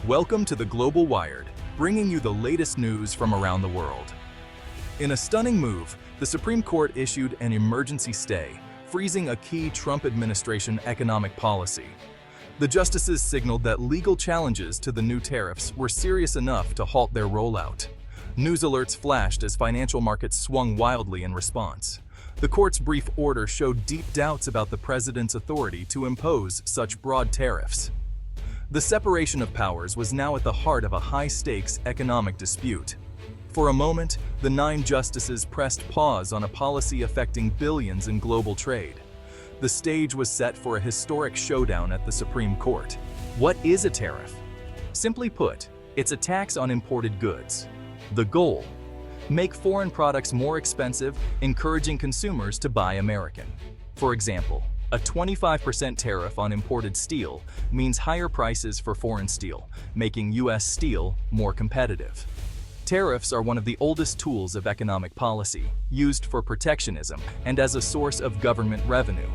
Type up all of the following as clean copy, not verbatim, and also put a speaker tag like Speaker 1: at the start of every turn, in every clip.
Speaker 1: Welcome to the Global Wired, bringing you the latest news from around the world. In a stunning move, the Supreme Court issued an emergency stay, freezing a key Trump administration economic policy. The justices signaled that legal challenges to the new tariffs were serious enough to halt their rollout. News alerts flashed as financial markets swung wildly in response. The court's brief order showed deep doubts about the president's authority to impose such broad tariffs. The separation of powers was now at the heart of a high-stakes economic dispute. For a moment, the 9 justices pressed pause on a policy affecting billions in global trade. The stage was set for a historic showdown at the Supreme Court. What is a tariff? Simply put, it's a tax on imported goods. The goal? Make foreign products more expensive, encouraging consumers to buy American. For example, a 25% tariff on imported steel means higher prices for foreign steel, making U.S. steel more competitive. Tariffs are one of the oldest tools of economic policy, used for protectionism and as a source of government revenue.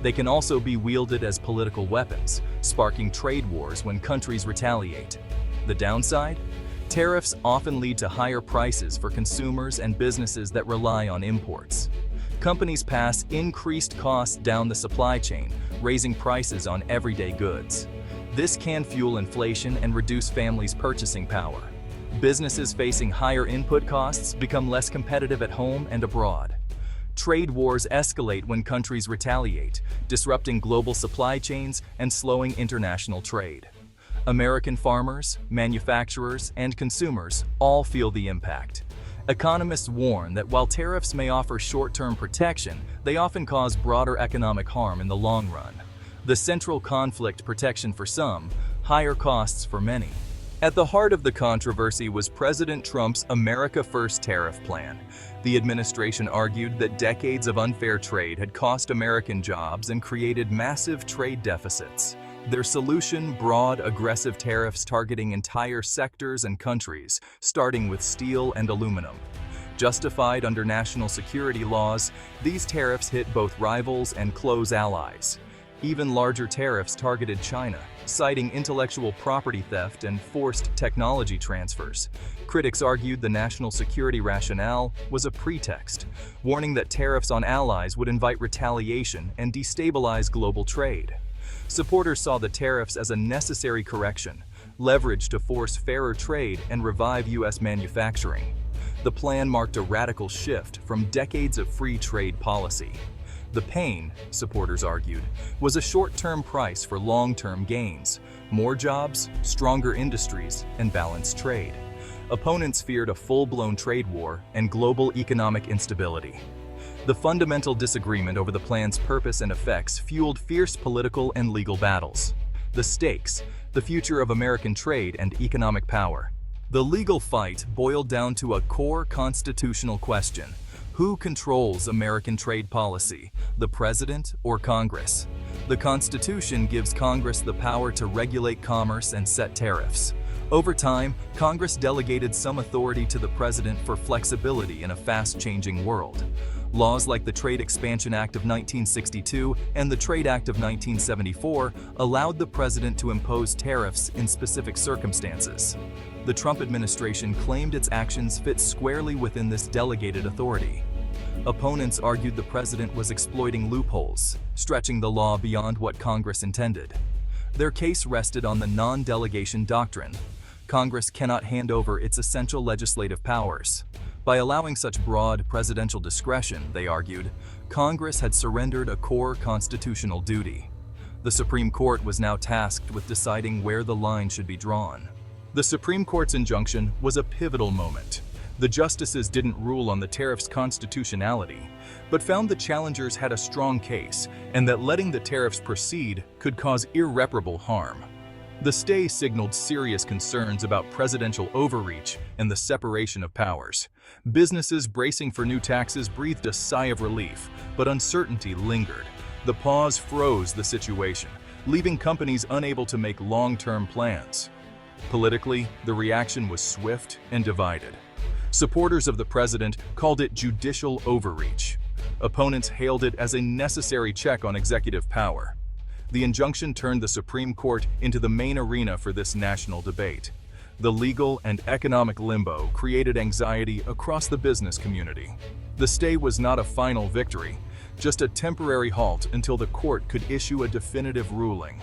Speaker 1: They can also be wielded as political weapons, sparking trade wars when countries retaliate. The downside? Tariffs often lead to higher prices for consumers and businesses that rely on imports. Companies pass increased costs down the supply chain, raising prices on everyday goods. This can fuel inflation and reduce families' purchasing power. Businesses facing higher input costs become less competitive at home and abroad. Trade wars escalate when countries retaliate, disrupting global supply chains and slowing international trade. American farmers, manufacturers, and consumers all feel the impact. Economists warn that while tariffs may offer short-term protection, they often cause broader economic harm in the long run. The central conflict: protection for some, higher costs for many. At the heart of the controversy was President Trump's America First tariff plan. The administration argued that decades of unfair trade had cost American jobs and created massive trade deficits. Their solution: broad, aggressive tariffs targeting entire sectors and countries, starting with steel and aluminum. Justified under national security laws, these tariffs hit both rivals and close allies. Even larger tariffs targeted China, citing intellectual property theft and forced technology transfers. Critics argued the national security rationale was a pretext, warning that tariffs on allies would invite retaliation and destabilize global trade. Supporters saw the tariffs as a necessary correction, leverage to force fairer trade and revive U.S. manufacturing. The plan marked a radical shift from decades of free trade policy. The pain, supporters argued, was a short-term price for long-term gains: more jobs, stronger industries, and balanced trade. Opponents feared a full-blown trade war and global economic instability. The fundamental disagreement over the plan's purpose and effects fueled fierce political and legal battles. The stakes: the future of American trade and economic power. The legal fight boiled down to a core constitutional question: who controls American trade policy, the president or Congress? The Constitution gives Congress the power to regulate commerce and set tariffs. Over time, Congress delegated some authority to the president for flexibility in a fast-changing world. Laws like the Trade Expansion Act of 1962 and the Trade Act of 1974 allowed the president to impose tariffs in specific circumstances. The Trump administration claimed its actions fit squarely within this delegated authority. Opponents argued the president was exploiting loopholes, stretching the law beyond what Congress intended. Their case rested on the non-delegation doctrine. Congress cannot hand over its essential legislative powers. By allowing such broad presidential discretion, they argued, Congress had surrendered a core constitutional duty. The Supreme Court was now tasked with deciding where the line should be drawn. The Supreme Court's injunction was a pivotal moment. The justices didn't rule on the tariff's constitutionality, but found the challengers had a strong case and that letting the tariffs proceed could cause irreparable harm. The stay signaled serious concerns about presidential overreach and the separation of powers. Businesses bracing for new taxes breathed a sigh of relief, but uncertainty lingered. The pause froze the situation, leaving companies unable to make long-term plans. Politically, the reaction was swift and divided. Supporters of the president called it judicial overreach. Opponents hailed it as a necessary check on executive power. The injunction turned the Supreme Court into the main arena for this national debate. The legal and economic limbo created anxiety across the business community. The stay was not a final victory, just a temporary halt until the court could issue a definitive ruling.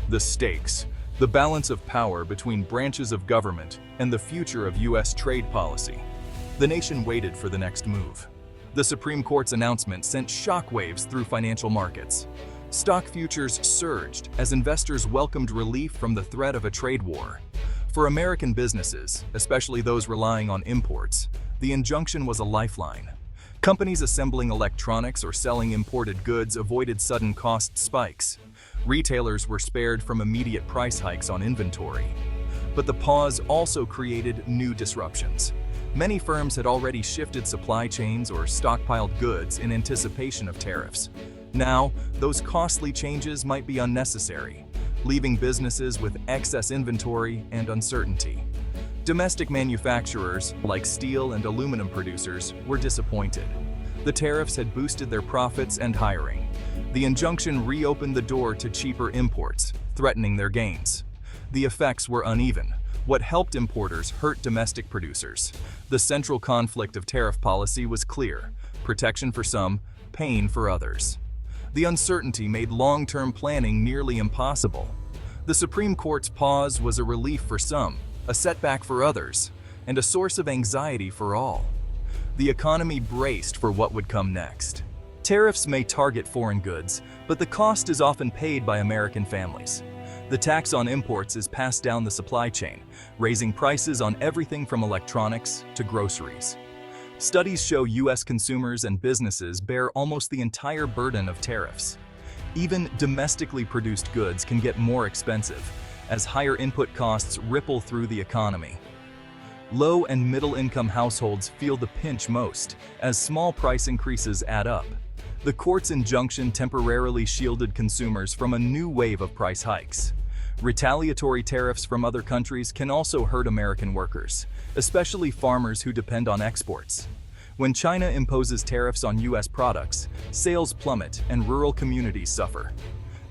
Speaker 1: The stakes, the balance of power between branches of government, and the future of U.S. trade policy. The nation waited for the next move. The Supreme Court's announcement sent shockwaves through financial markets. Stock futures surged as investors welcomed relief from the threat of a trade war. For American businesses, especially those relying on imports, the injunction was a lifeline. Companies assembling electronics or selling imported goods avoided sudden cost spikes. Retailers were spared from immediate price hikes on inventory. But the pause also created new disruptions. Many firms had already shifted supply chains or stockpiled goods in anticipation of tariffs. Now, those costly changes might be unnecessary, leaving businesses with excess inventory and uncertainty. Domestic manufacturers, like steel and aluminum producers, were disappointed. The tariffs had boosted their profits and hiring. The injunction reopened the door to cheaper imports, threatening their gains. The effects were uneven. What helped importers hurt domestic producers. The central conflict of tariff policy was clear: protection for some, pain for others. The uncertainty made long-term planning nearly impossible. The Supreme Court's pause was a relief for some, a setback for others, and a source of anxiety for all. The economy braced for what would come next. Tariffs may target foreign goods, but the cost is often paid by American families. The tax on imports is passed down the supply chain, raising prices on everything from electronics to groceries. Studies show U.S. consumers and businesses bear almost the entire burden of tariffs. Even domestically produced goods can get more expensive, as higher input costs ripple through the economy. Low and middle-income households feel the pinch most, as small price increases add up. The court's injunction temporarily shielded consumers from a new wave of price hikes. Retaliatory tariffs from other countries can also hurt American workers, especially farmers who depend on exports. When China imposes tariffs on U.S. products, sales plummet and rural communities suffer.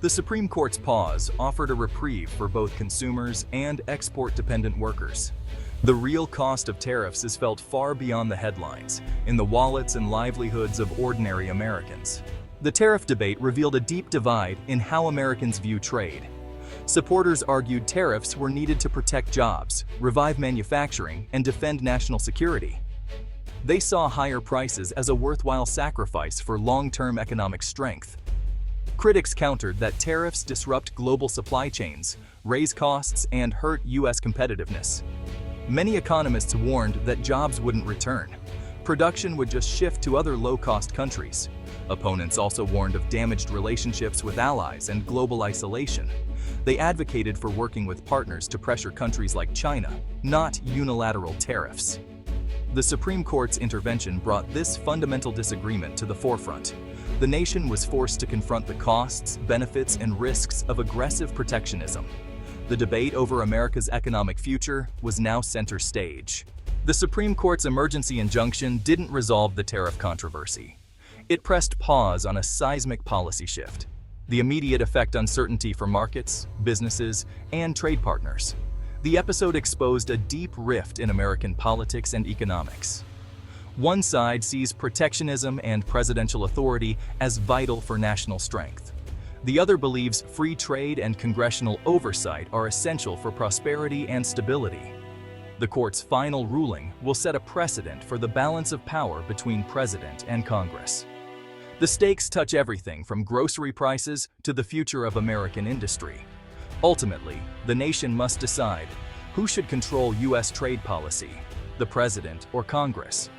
Speaker 1: The Supreme Court's pause offered a reprieve for both consumers and export-dependent workers. The real cost of tariffs is felt far beyond the headlines, in the wallets and livelihoods of ordinary Americans. The tariff debate revealed a deep divide in how Americans view trade. Supporters argued tariffs were needed to protect jobs, revive manufacturing, and defend national security. They saw higher prices as a worthwhile sacrifice for long-term economic strength. Critics countered that tariffs disrupt global supply chains, raise costs, and hurt U.S. competitiveness. Many economists warned that jobs wouldn't return. Production would just shift to other low-cost countries. Opponents also warned of damaged relationships with allies and global isolation. They advocated for working with partners to pressure countries like China, not unilateral tariffs. The Supreme Court's intervention brought this fundamental disagreement to the forefront. The nation was forced to confront the costs, benefits, and risks of aggressive protectionism. The debate over America's economic future was now center stage. The Supreme Court's emergency injunction didn't resolve the tariff controversy. It pressed pause on a seismic policy shift. The immediate effect uncertainty for markets, businesses, and trade partners. The episode exposed a deep rift in American politics and economics. One side sees protectionism and presidential authority as vital for national strength. The other believes free trade and congressional oversight are essential for prosperity and stability. The court's final ruling will set a precedent for the balance of power between president and Congress. The stakes touch everything from grocery prices to the future of American industry. Ultimately, the nation must decide who should control U.S. trade policy, the president or Congress.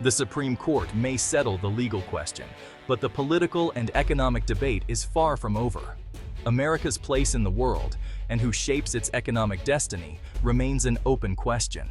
Speaker 1: The Supreme Court may settle the legal question, but the political and economic debate is far from over. America's place in the world and who shapes its economic destiny remains an open question.